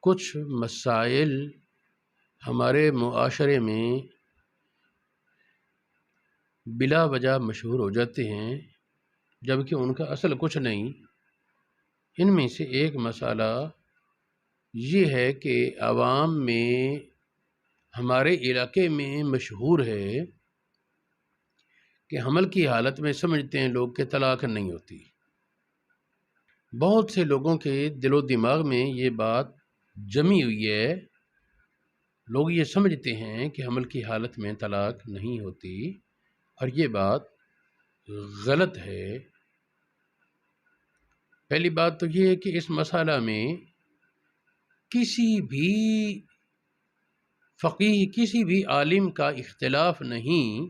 کچھ مسائل ہمارے معاشرے میں بلا وجہ مشہور ہو جاتے ہیں جبکہ ان کا اصل کچھ نہیں۔ ان میں سے ایک مسئلہ یہ ہے کہ عوام میں ہمارے علاقے میں مشہور ہے کہ حمل کی حالت میں سمجھتے ہیں لوگ کہ طلاق نہیں ہوتی۔ بہت سے لوگوں کے دل و دماغ میں یہ بات جمی ہوئی ہے، لوگ یہ سمجھتے ہیں کہ حمل کی حالت میں طلاق نہیں ہوتی، اور یہ بات غلط ہے۔ پہلی بات تو یہ ہے کہ اس مسئلہ میں کسی بھی فقیہ، کسی بھی عالم کا اختلاف نہیں،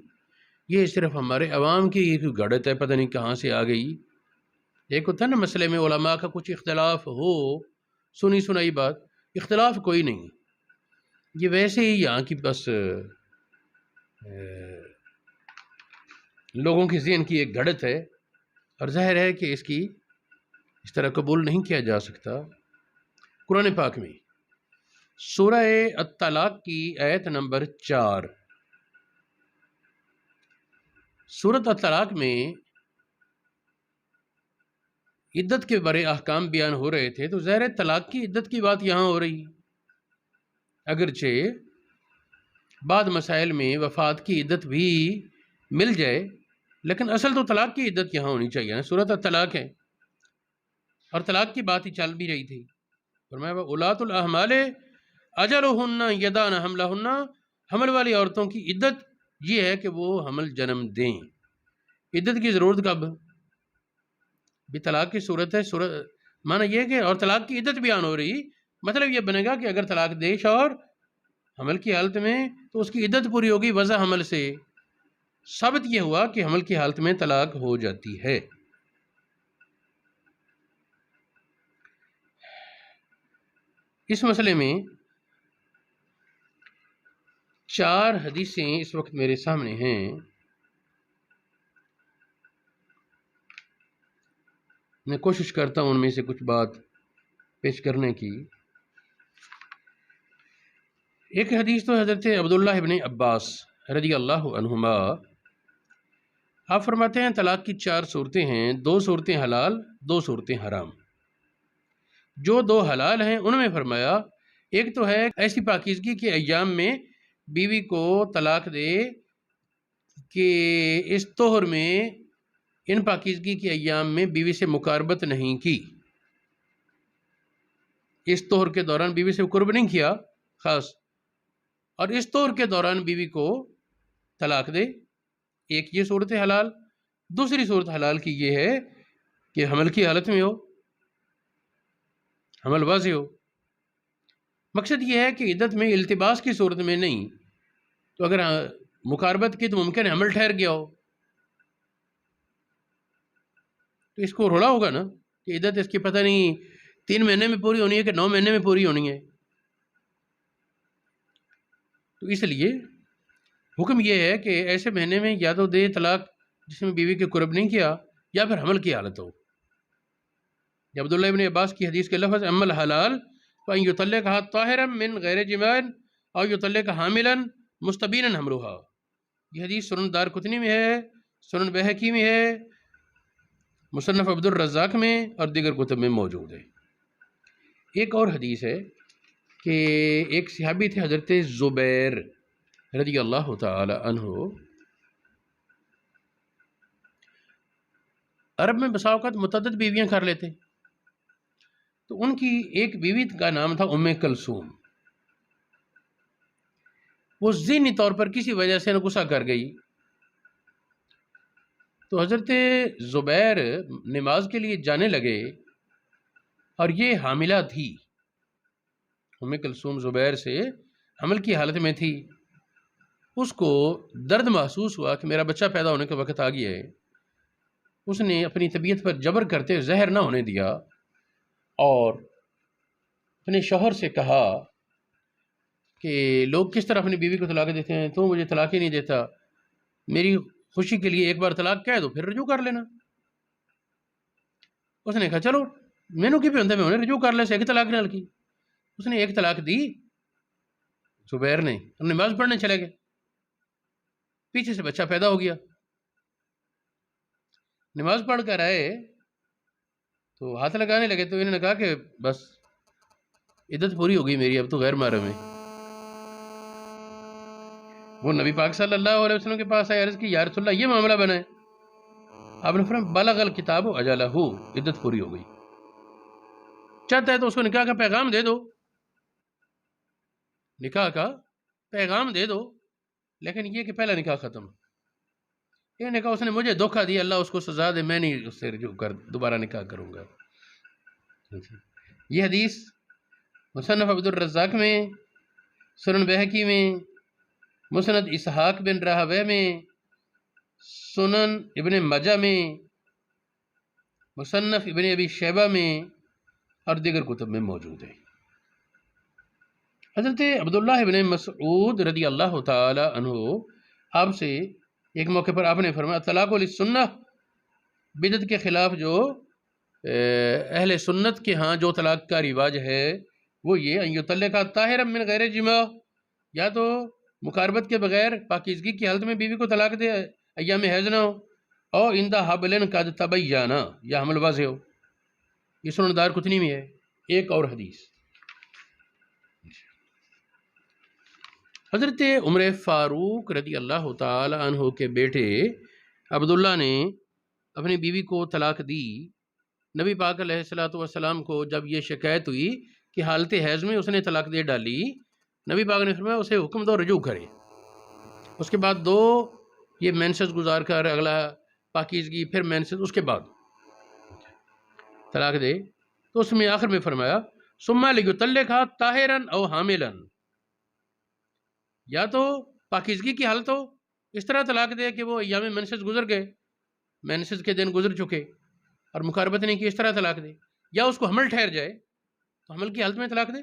یہ صرف ہمارے عوام کی ایک گڑت ہے، پتہ نہیں کہاں سے آ گئی۔ ایک ہوتا ہے نا مسئلے میں علماء کا کچھ اختلاف ہو، سنی سنائی بات، اختلاف کوئی نہیں، یہ ویسے ہی یہاں کی بس لوگوں کی ذہن کی ایک گھڑت ہے، اور ظاہر ہے کہ اس طرح قبول نہیں کیا جا سکتا۔ قرآن پاک میں سورہ الطلاق کی آیت نمبر 4، سورۃ الطلاق میں عدت کے بارے احکام بیان ہو رہے تھے، تو ظاہر طلاق کی عدت کی بات یہاں ہو رہی، اگرچہ بعض مسائل میں وفات کی عدت بھی مل جائے، لیکن اصل تو طلاق کی عدت یہاں ہونی چاہیے نا، سورۃ الطلاق ہے اور طلاق کی بات ہی چل بھی رہی تھی۔ فرمایا اولات الاحمال اجلہن یضعن حملہن، حمل والی عورتوں کی عدت یہ ہے کہ وہ حمل جنم دیں۔ عدت کی ضرورت کب؟ بھی طلاق کی صورت ہے، معنی یہ کہ اور طلاق کی عدت بیان ہو رہی، مطلب یہ بنے گا کہ اگر طلاق دے شوہر حمل کی حالت میں تو اس کی عدت پوری ہوگی وضع حمل سے۔ ثابت یہ ہوا کہ حمل کی حالت میں طلاق ہو جاتی ہے۔ اس مسئلے میں 4 حدیثیں اس وقت میرے سامنے ہیں، میں کوشش کرتا ہوں ان میں سے کچھ بات پیش کرنے کی۔ ایک حدیث تو حضرت عبداللہ ابن عباس رضی اللہ عنہما، آپ فرماتے ہیں طلاق کی 4 صورتیں ہیں، 2 صورتیں حلال، 2 صورتیں حرام۔ جو 2 حلال ہیں ان میں فرمایا ایک تو ہے ایسی پاکیزگی کے ایام میں بیوی کو طلاق دے کہ اس طہر میں، ان پاکیزگی کے ایام میں بیوی سے مقاربت نہیں کی، اس طہر کے دوران بیوی سے قرب نہیں کیا خاص، اور اس طہر کے دوران بیوی کو طلاق دے، ایک یہ صورت حلال۔ دوسری صورت حلال کی یہ ہے کہ حمل کی حالت میں ہو، حمل واضح ہو، مقصد یہ ہے کہ عدت میں التباس کی صورت میں نہیں، تو اگر مقاربت کی تو ممکن ہے حمل ٹھہر گیا ہو، تو اس کو رولا ہوگا نا کہ عدت اس کی پتہ نہیں 3 مہینے میں پوری ہونی ہے کہ 9 مہینے میں پوری ہونی ہے۔ تو اس لیے حکم یہ ہے کہ ایسے مہینے میں یا تو دے طلاق جس میں بیوی کے قرب نہیں کیا، یا پھر حمل کی حالت ہو۔ عبداللہ ابن عباس کی حدیث کے لفظ اما الحلال فَإِن يُطَلِّقْهَا طَاهِرًا مِّن غَيْرِ جِمَاعٍ أَوْ يُطَلِّقْهَا حَامِلًا مُسْتَبِينًا حَمْلُهَا، یہ حدیث سنن دارقطنی میں ہے، سنن بہقی میں ہے، مصنف عبد الرزاق میں اور دیگر کتب میں موجود ہے۔ ایک اور حدیث ہے کہ ایک صحابی تھے حضرت زبیر رضی اللہ تعالی عنہ، عرب میں بسا اوقات متعدد بیویاں کر لیتے، تو ان کی ایک بیوی کا نام تھا ام کلثوم۔ وہ ذہنی طور پر کسی وجہ سے غصہ کر گئی، تو حضرت زبیر نماز کے لیے جانے لگے، اور یہ حاملہ تھی، ام کلثوم زبیر سے حمل کی حالت میں تھی۔ اس کو درد محسوس ہوا کہ میرا بچہ پیدا ہونے کا وقت آ گیا ہے، اس نے اپنی طبیعت پر جبر کرتے زہر نہ ہونے دیا، اور اپنے شوہر سے کہا کہ لوگ کس طرح اپنی بیوی کو طلاق دیتے ہیں، تو مجھے طلاق ہی نہیں دیتا، میری خوشی کے لیے ایک بار طلاق کہہ دو پھر رجوع کر لینا۔ اس نے کہا چلو مینوں کی بھی ہوتا ہے، میں انہیں رجوع کر لے، سے طلاق نال کی اس نے ایک طلاق دی زبیر نے، اور نماز پڑھنے چلے گئے، پیچھے سے بچہ پیدا ہو گیا، نماز پڑھ کر آئے تو ہاتھ لگانے لگے، تو انہوں نے کہا کہ بس عدت پوری ہو گئی میری، اب تو غیر محرم ہے۔ وہ نبی پاک صلی اللہ علیہ وسلم کے پاس آئے، عرض کی یا رسول اللہ یہ معاملہ بنا ہے۔ آپ نے فرمایا بلغ الکتاب اجلہ، عدت پوری ہو گئی، چاہتا ہے تو اس کو نکاح کا پیغام دے دو، نکاح کا پیغام دے دو، لیکن یہ کہ پہلا نکاح ختم۔ یہ نے کہا اس نے مجھے دھوکہ دیا، اللہ اس کو سزا دے، میں نہیں اس سے رجوع دوبارہ نکاح کروں گا۔ یہ حدیث مصنف عبد الرزاق میں، سنن بہقی میں، مسند اسحاق بن راہویہ میں، سنن ابن ماجہ میں، مصنف ابن ابی شیبہ میں اور دیگر کتب میں موجود ہے۔ حضرت عبداللہ ابن مسعود رضی اللہ تعالی عنہ آپ سے ایک موقع پر آپ نے فرمایا طلاق للسنہ، بدعت کے خلاف جو اہل سنت کے ہاں جو طلاق کا رواج ہے وہ یہ ان یطلق طاہرا من غیر جماع، یا تو مقاربت کے بغیر پاکیزگی کی حالت میں بیوی کو طلاق دے، ایام حیض نہ ہو، اور اندہ حبلن قد تبینا، یا حمل واضح ہو۔ یہ سنن دار قطنی میں ہے۔ ایک اور حدیث، حضرت عمر فاروق رضی اللہ تعالی عنہ کے بیٹے عبداللہ نے اپنی بیوی کو طلاق دی۔ نبی پاک علیہ الصلوۃ والسلام کو جب یہ شکایت ہوئی کہ حالت حیض میں اس نے طلاق دے ڈالی، نبی پاک نے فرمایا اسے حکم دو رجوع کرے، اس کے بعد دو یہ مینسز گزار کر اگلا پاکیزگی، پھر مینسز، اس کے بعد طلاق دے۔ تو اس میں آخر میں فرمایا ثم لیطلقھا طاہرا او حاملا، یا تو پاکیزگی کی حالت ہو اس طرح طلاق دے کہ وہ ایام مینسز گزر گئے، مینسز کے دن گزر چکے اور مقاربت نہیں کی، اس طرح طلاق دے، یا اس کو حمل ٹھہر جائے تو حمل کی حالت میں طلاق دے۔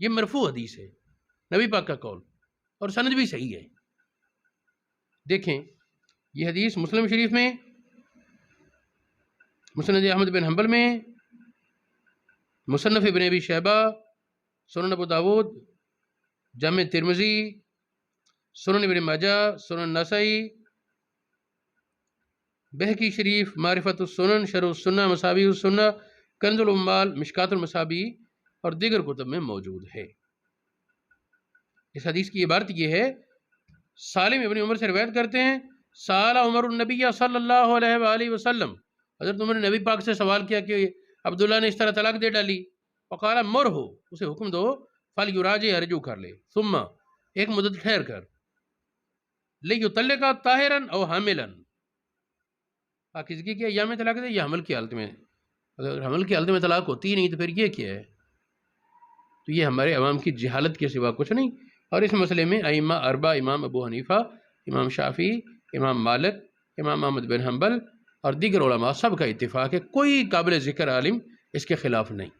یہ مرفوع حدیث ہے، نبی پاک کا قول، اور سند بھی صحیح ہے۔ دیکھیں یہ حدیث مسلم شریف میں، مسند احمد بن حنبل میں، مصنف ابن ابی شیبہ، سنن ابو داود، جامع ترمذی، سنن ابن ماجہ، سنن نسائی، بہقی شریف، معرفت السنن، شرح السنہ، مصابیح السنہ، کنز العمال، مشکات المصابیح اور دیگر کتب میں موجود ہے۔ اس حدیث کی عبارت یہ ہے، سالم ابن عمر سے روایت کرتے ہیں سال عمر النبی صلی اللہ علیہ وآلہ وسلم، حضرت عمر نے نبی پاک سے سوال کیا کہ عبداللہ نے اس طرح طلاق دے ڈالی، فقال مرہو، اسے حکم دو، فلیراجع، رجوع کر لے، ثم ایک مدت ٹھہر کر، لیطلق طاہرا او حاملا، پاکیزگی کے ایام طلاق دے یا حمل کی حالت میں۔ اگر حمل کی حالت میں طلاق ہوتی نہیں تو پھر یہ کیا ہے؟ تو یہ ہمارے عوام کی جہالت کے سوا کچھ نہیں۔ اور اس مسئلے میں ائمہ اربعہ، امام ابو حنیفہ، امام شافعی، امام مالک، امام احمد بن حنبل اور دیگر علماء سب کا اتفاق ہے، کوئی قابل ذکر عالم اس کے خلاف نہیں۔